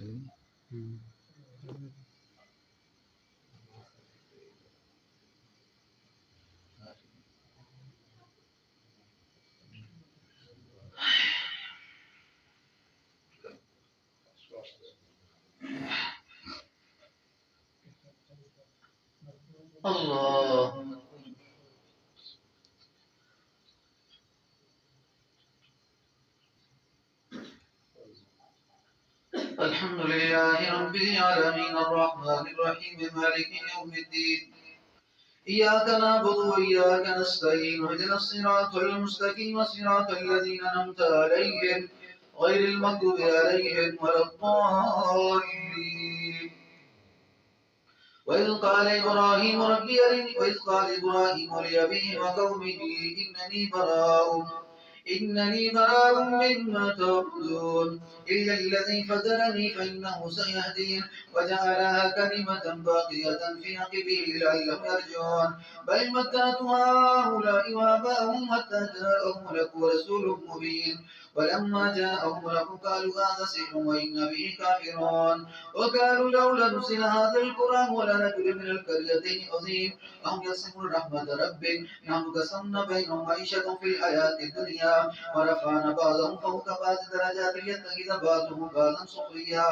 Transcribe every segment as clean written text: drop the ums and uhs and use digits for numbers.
الله. الحمد لله رب العالمين الرحمن الرحيم مالك يوم الدين إياك نعبد وإياك نستعين اهدنا الصراط المستقيم صراط الذين أنعمت عليهم غير المغضوب عليهم ولا الضالين. وإذ قال إبراهيم لأبيه وقومه إنني براء مما تعبدون إلا الذي فطرني فإنه سيهدين وجعلها كلمة باقية في عقبه لعلهم يرجعون بل متعت هؤلاء وآباءهم حتى جاءهم لك رسول مبين ولما جاءهم لك قالوا هذا سحر وإنا به كافرون وقالوا لولا نزل هذا القرآن ولا رجل من القريتين عظيم أهم يقسمون رحمة ربك نحن قسمنا بينهم معيشة في الحياة الدنيا ورفعنا بعضهم فوق بعض درجات ليتخذ بعضهم بعضا سخريا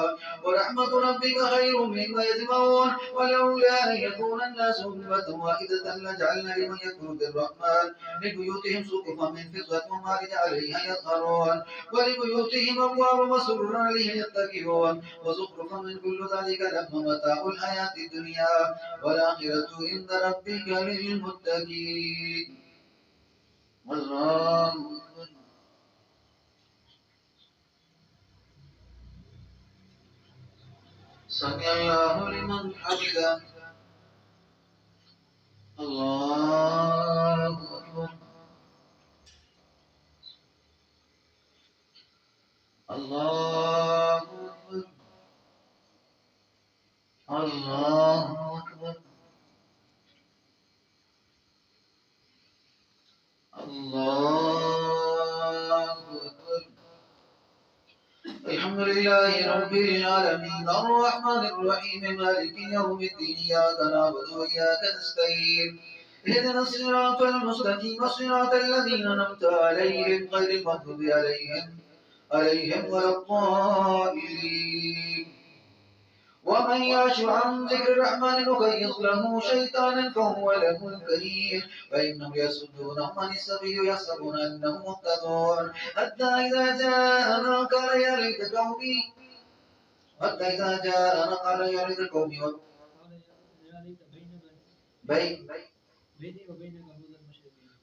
ورحمة ربك خير مما يجمعون ولولا أن يكون الناس أمة واحدة لجعلنا لمن يكفر بالرحمن لبيوتهم سقفا من فضة ومعارج عليها يظهرون ولبيوتهم أبواب وسرر عليها يتكئون وزخرفا من كل ذلك لما متاع الحياة الدنيا والآخرة عند ربك للمتقين. الله أكبر. سمع الله لمن حمده. الله أكبر. الله أكبر. الله أكبر. الله أكبر. الحمد لله رب العالمين الرحمن الرحيم مالك يوم الدين إياك نعبد وإياك نستعين اهدنا الصراط المستقيم صراط الذين أنعمت عليهم غير المغضوب عليهم ولا الضالين. ومن يعش عن ذكر الرحمن نقيض له شيطانا فهو له قرين فإنهم يصدونهم عن السبيل يحسبون أنهم مهتدون حتى إذا جاءنا قال يا ليت قومي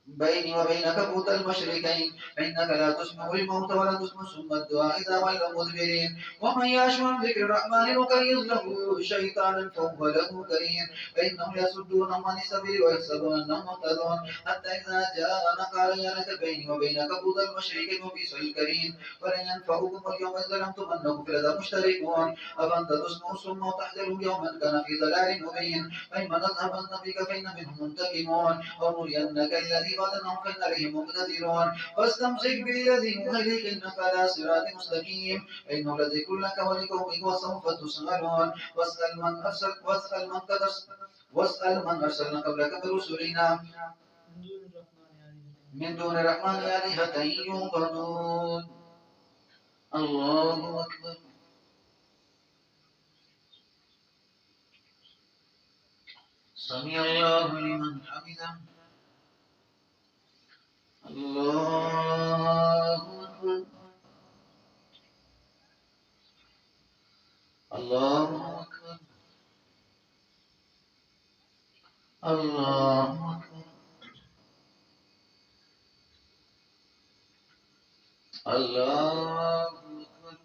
بيني وبينك بعد المشركين فإنك لا تسمع الموت ولا تسمع ثم الدعاء إذا ولوا مدبرين. ومن يعش عن ذكر الرحمن نقيض له شيطانا فهو له قرين فإنهم يصدونهم عن السبيل ويحسبون أنهم مهتدون حتى إذا جاءنا قال يا ليت بيني وبينك بعد المشركين وبئس القرين ولن ينفعكم اليوم إذ ظلمتم أنكم في العذاب مشتركون أفأنت تسمع الصم وتحذرهم يوما كان في ضلال مبين فإما نذهبن بك فإن منهم منتقمون أو نرينك الذي وعدناهم فإن عليهم مقتدرون واستمسك بالذي أوحي إليك إنك على صراط مستقيم إنه لذكر لك ولقومك وسوف تسألون واسأل من أرسلنا قبلك من رسلنا من دون الرحمن آلهة يعبدون. الله أكبر. سمع الله لمن حمده. الله أكبر. الله أكبر. الله أكبر. الله أكبر.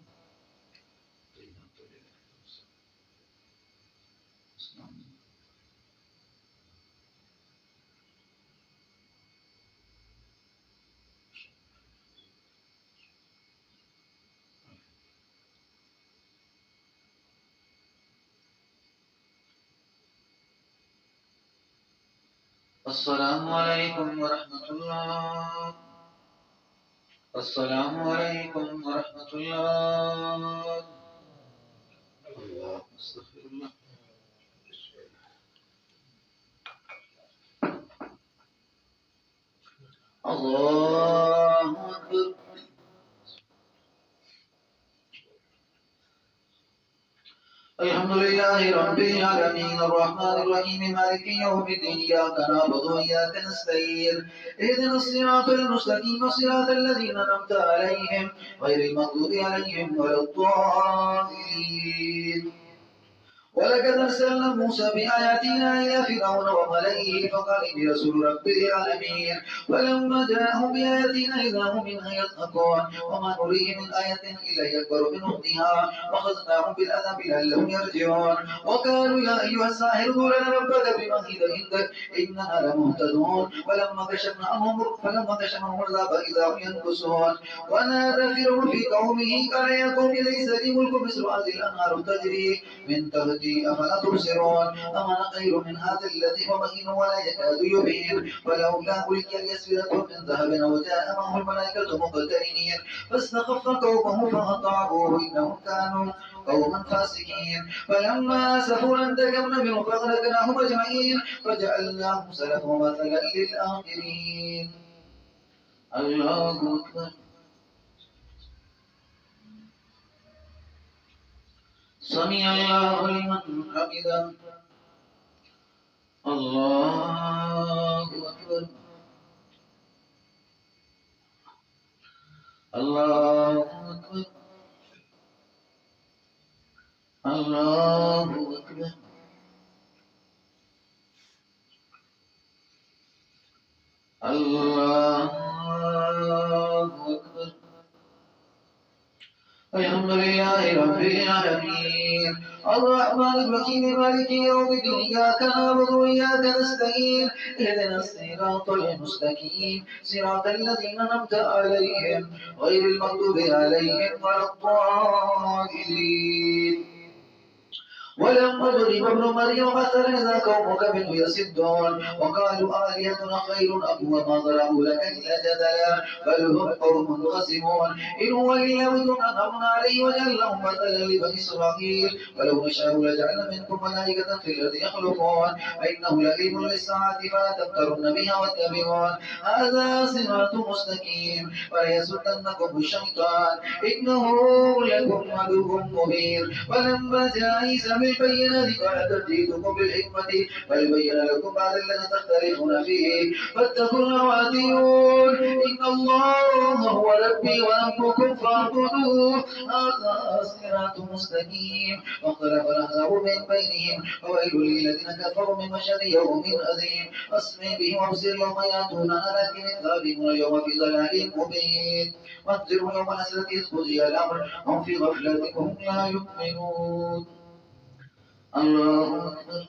السلام عليكم ورحمة الله. السلام عليكم ورحمة الله. الله أكبر. الحمد لله رب العالمين الرحمن الرحيم مالك يوم الدين إياك نعبد وإياك نستعين اهدنا الصراط المستقيم صراط الذين أنعمت عليهم غير المغضوب عليهم ولا الضالين. ولقد أرسلنا موسى بآياتنا إلى فرعون وملئه فقال إني رسول رب العالمين ولما جاءهم بآياتنا إذا هم منها يضحكون وما نريه من آية إلا يكبر من أختها وأخذناهم بالعذاب لعلهم يرجعون وقالوا يا أيها الساحر ادع لنا ربك بما عهد عندك إننا لمهتدون فلما كشفنا عنهم العذاب إذا هم ينكثون ونادى فرعون في قومه قال يا قوم ليس لي ملك مصر هذه الأنهار تجري من تحتي أفلا تبصرون أم أنا خير من هذا الذي هو مهين ولا يكاد يبين ولولا ألقي الأسورة من ذهب وجاء معه الملائكة مقترنين فاستخف قومه فأطاعوه إنهم كانوا قوما فاسقين فلما آسفونا انتقمنا منهم فأغرقناهم أجمعين فجعلناهم سلفا ومثلا للآخرين. الله أكبر. سمع الله لمن حمده. الله أكبر. الله أكبر. الله أكبر. الله أكبر. الحمد لله رب العالمين الرحمن الرحيم مالك يوم الدين إياك نعبد وإياك نستعين اهدنا الصراط المستقيم صراط الذين أنعمت عليهم غير المغضوب عليهم ولا الضالين. ولما ضرب ابن مريم مثلا إذا قومك منه يصدون وقالوا آلهتنا خير أم وما ضربوا لك إلا جدلا بل هم قوم خصمون إن هو إلا ود أنعمنا عليه وجعلناه مثلا لبني إسرائيل ولو نشاء لجعلنا منكم ملائكة في الأرض يخلقون وإنه لعلم للساعة فلا تمترن بها واتبعون هذا صراط مستقيم ولا يصدنكم الشيطان إنه لكم عدو مبين. ولما جاء عيسى بالبينات قال تأتيكم بالحكمة بل بين لكم بعد الذي تختلفون فيه فاتقوا الله وأطيعون إن الله هو ربي وربكم فاعبدوه هذا صراط مستقيم. واختلف الأحزاب من بينهم وويل للذين كفروا من مشهد يوم عظيم أسمع به وابصر يوم يأتوننا لكن الظالمون اليوم في ضلال مبين. وانذروا يوم الحسرة إذ قضي الأمر هم في غفلة هم لا يؤمنون. الله أكبر.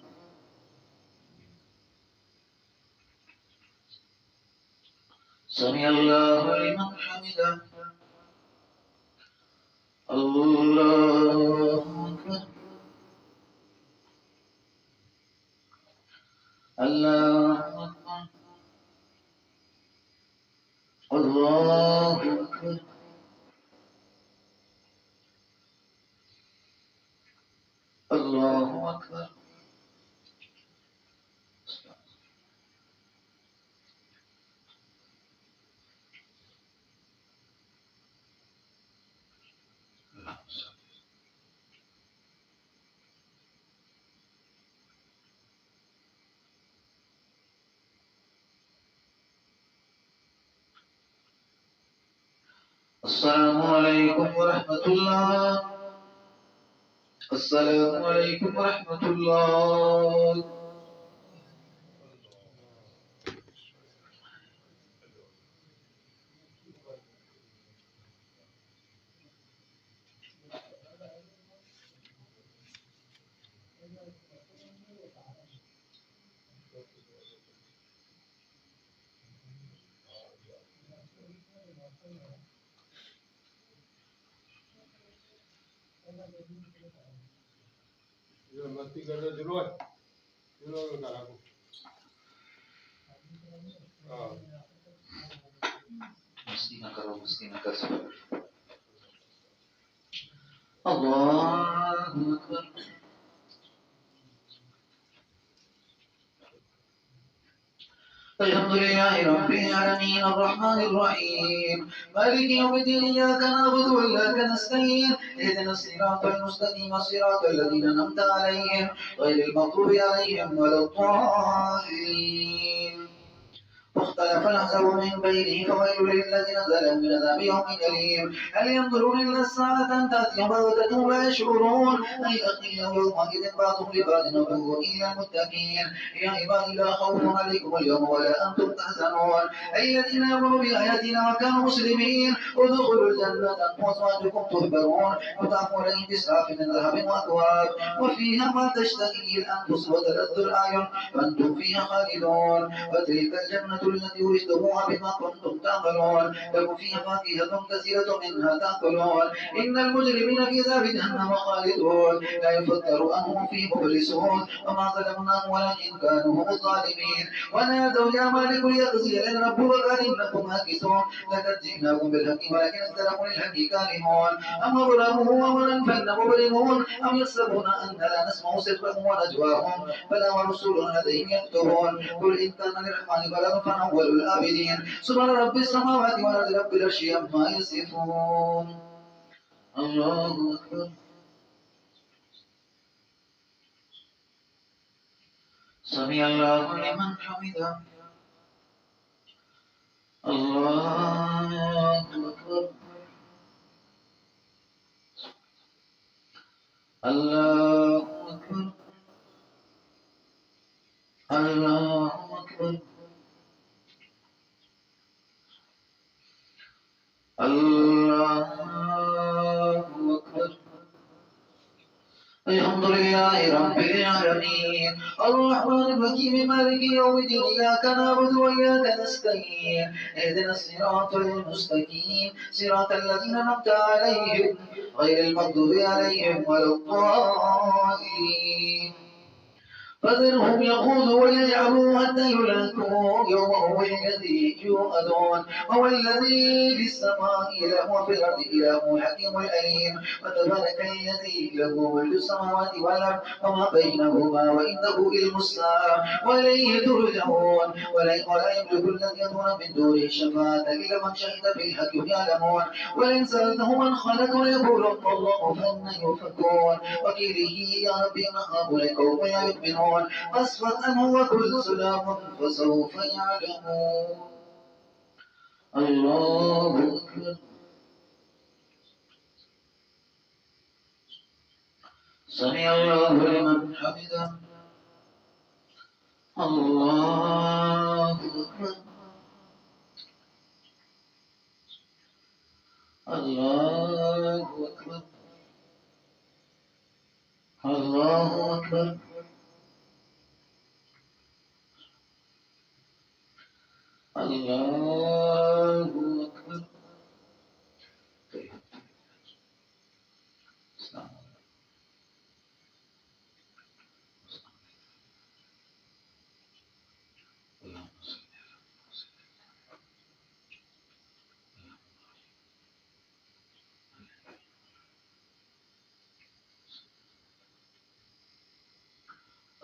سمع الله لمن حمده. الله أكبر. الله أكبر. الله أكبر. الله أكبر. السلام عليكم ورحمة الله. السلام عليكم ورحمة الله. मस्ती कर रहे जरूर करा को मस्ती ना करो, मस्ती ना कर सको. الله أكبر. الحمد لله رب العالمين الرحمن الرحيم مالك يوم الدين إياك نعبد وإياك نستعين اهدنا الصراط المستقيم صراط الذين أنعمت عليهم غير المغضوب عليهم ولا الضالين واختلف الأحزاب من بينهم فويل للذين ظلموا من عذاب يوم أليم هل ينظرون إلا الساعة أن تأتيهم بغتة ولا يشعرون أي أخيهم يومئذ بعضهم لبعض عدو إلا المتقين يا عبادي لا خوف عليكم اليوم ولا أنتم تحزنون الذين آمنوا بآياتنا وكانوا مسلمين ادخلوا الجنة وأزواجكم تحبرون يطاف عليهم بسعاف من ذهب وأكواب وفيها ما تشتهي الأنفس وتلذ الأعين وأنتم فيها خالدون وتلك الجنة التي ورثتموها بما كنتم تعملون لكم فيها فاكهة كثيرة منها تأكلون إن المجرمين في عذاب جهنم خالدون لا يفتر عنهم فيه مبلسون وما ظلمناهم ولكن كانوا هم الظالمين ونادوا يا مالك ليقضي لنا ربك قال إنكم ماكثون لقد جئناكم بالحق ولكن أكثركم للحق كارهون أم أبرموا أمرا فإنهم مبرمون أم يحسبون أن لا نسمع سرهم ونجواهم بلى ورسلنا لديهم يكتبون قل إن كان للرحمن بلغ فأول الآبدين سبحان رب السماوات والأرض رب العرش عما يصفون الله أكبر سمع الله لمن حمده الله أكبر الله أكبر الله أكبر الله أكبر الحمد لله رب العالمين الرحمن الرحيم مالك يوم الدين إياك نعبد وإياك نستعين اهدنا الصراط المستقيم صراط الذين أنعمت عليهم غير المغضوب عليهم ولا الضالين فذرهم يخوضوا ويلعبوا حتى يلاقوا يومهم الذي يوعدون هو الذي في السماء إله وفي الأرض إله حكيم عليم وتبارك الذي له ملك السماوات والأرض وما بينهما وإنه علم الساعة وإليه ترجعون ولا يملك الذي يدعون من دونه الشفاعة إلا من شهد بالحق يعلمون ولئن سألتهم من خلق ليقولن الله فأنى يؤفكون وقيله يا ربي إن هؤلاء قوم لا يؤمنون فاصفح عنه وقل سلام فسوف يعلمون الله أكبر سمع الله لمن حمده الله أكبر الله أكبر الله أكبر الله أكبر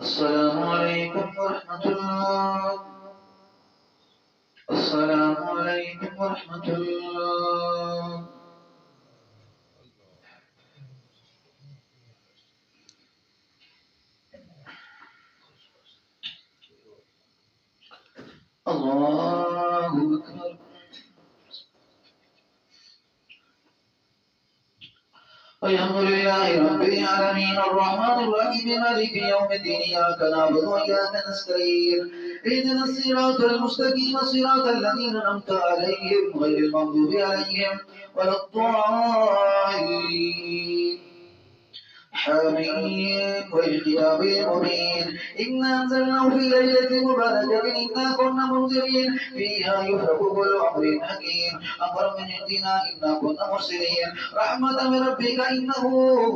السلام عليكم ورحمة الله السلام عليكم ورحمة الله الله أكبر الحمد لله رب العالمين الرحمن الرحيم مالك يوم الدين إياك نعبد وإياك نستعين اهدنا الصراط المستقيم صراط الذين أنعمت عليهم غير المغضوب عليهم ولا الضالين حميم والكتاب المبين إنا أنزلناه في ليلة مباركة إنا كنا منذرين فيها يفرق كل أمر حكيم أمر من عندنا إنا كنا مرسلين رحمة من ربك إنه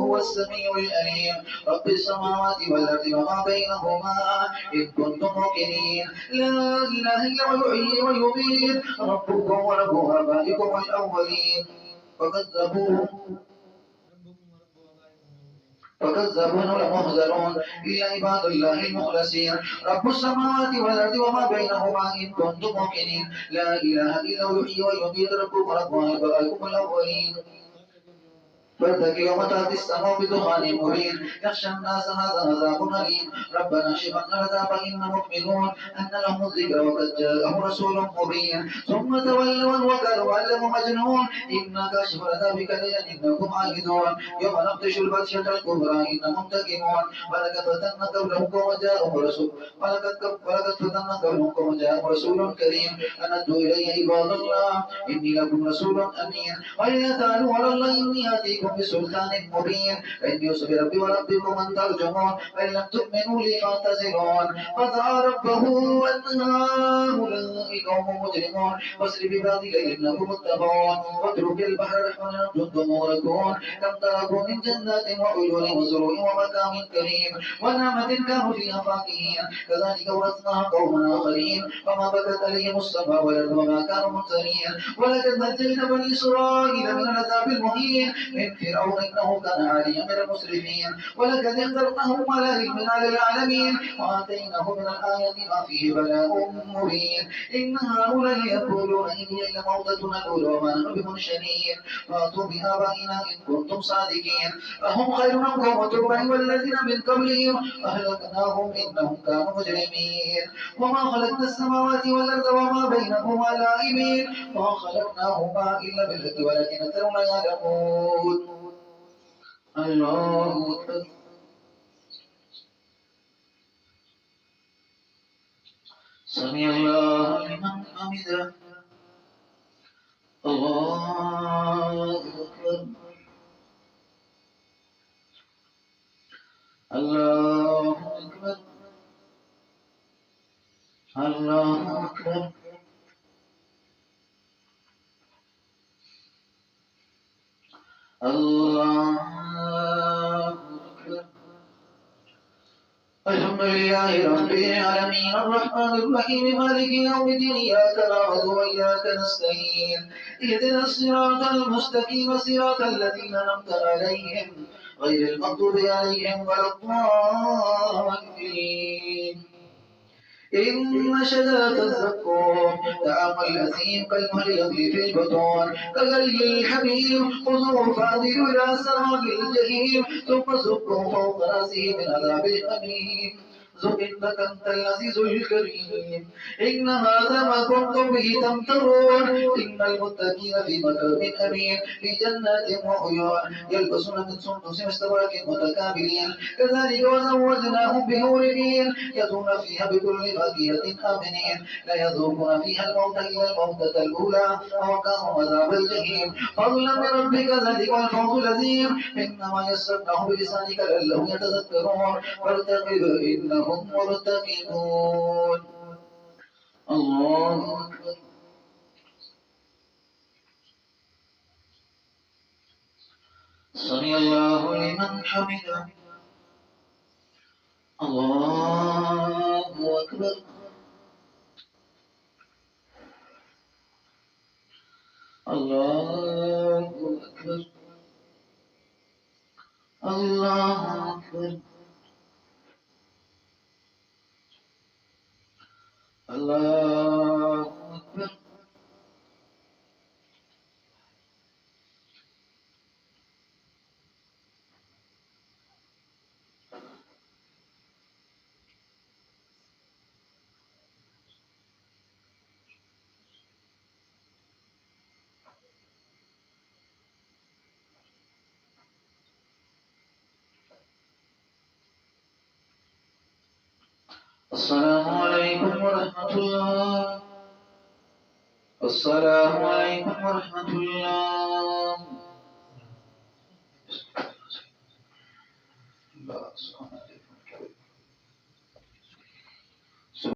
هو السميع العليم رب السماوات والأرض وما بينهما إن كنتم موقنين لا إله إلا هو يحيي ويميت ربكم ورب آبائكم الأولين فكذبوه فكذبون لمهزلون إلا عباد الله المخلصين رب السماوات والأرض وما بينهما إن كنتم موقنين لا إله إلا هو يحيي ويميت ربكم رب آبائكم الأولين فارتقي يوم تأتي السماء بدخان مبين يخشى الناس هذا عذاب أليم ربنا اكشف عنا العذاب إنا مؤمنون أن لهم الذكر وقد جاءهم رسول مبين ثم تولوا وقالوا علم مجنون إنا كاشف العذاب قليلا إنكم عائدون يوم نبطش البطشة الكبرى إنا منتقمون ولقد فتنا قبلهم قوم جاءهم رسول ولقد فتنا قبلهم قوم جاءهم رسول كريم أن أدوا إلي عباد الله إني لكم رسول أمين ولا تعالوا على الله إني آتيكم بسلطان مبين فإني يوسف ربي وربكم أن ترجمون فإن لم تؤمنوا لي فاعتزلون فدعا ربه أن هؤلاء قوم مجرمون واسر بعبادي ليلا إنكم متبعون واترك البحر رحمنا جند مغرقون كم تركوا من جنات وعيون وزروع ومكان كريم ونعمة كانوا فيها فاكهين كذلك ورثناها قوما آخرين وما بكت عليهم السماء والأرض وما كانوا منذرين ولقد نجينا بني إسرائيل من العذاب المهين من فرعون إنه كان عاليا من المسرفين ولقد اخترناهم على علم على العالمين وآتيناه من الآيات ما فيه بلاء مبين إن هؤلاء يقولون إن هي إلا موتتنا الأولى وما نحن بمنشرين فأتوا بآبائنا إن كنتم صادقين فهم خير من قوم تبع والذين من قبلهم أهلكناهم إنهم كانوا مجرمين وما خلقنا السماوات والأرض وما بينهما لاعبين وما خلقناهما إلا بالحق ولكن أكثرهم لا يعلمون الله أكبر سمع الله لمن حمده الله أكبر الله أكبر الله أكبر الله أكبر الحمد لله رب العالمين الرحمن الرحيم مالك يوم الدين إياك نعبد وإياك نستعين اهدنا الصراط المستقيم صراط الذين أنعمت عليهم غير المغضوب عليهم ولا الضالين إن شجرة الزقوم طعام الأثيم كالمهل يغلي في البطون كغلي الحميم خذوه فاعدلوا إلى سواء الجحيم ثم صبوا فوق رأسه من عذاب الحميم ذق إنك أنت العزيز الكريم إن هذا ما كنتم به تمترون إن المتقين في مكان أمين في جنات وعيون يلبسون من سندس واستبرق متكاملين كذلك وزوجناهم بحور عين يدعون فيها بكل فاكهة آمنين لا يذوقون فيها الموت إلا الموتة الأولى ووقاهم عذاب الجحيم فضلا من ربك ذلك والفوز العظيم إنما يسرناه بلسانك لعلهم يتذكرون فارتقب إنهم مرتقبون الله أكبر سمع الله لمن حمده الله أكبر الله أكبر الله أكبر الله أكبر السلام عليكم ورحمة الله السلام عليكم ورحمة الله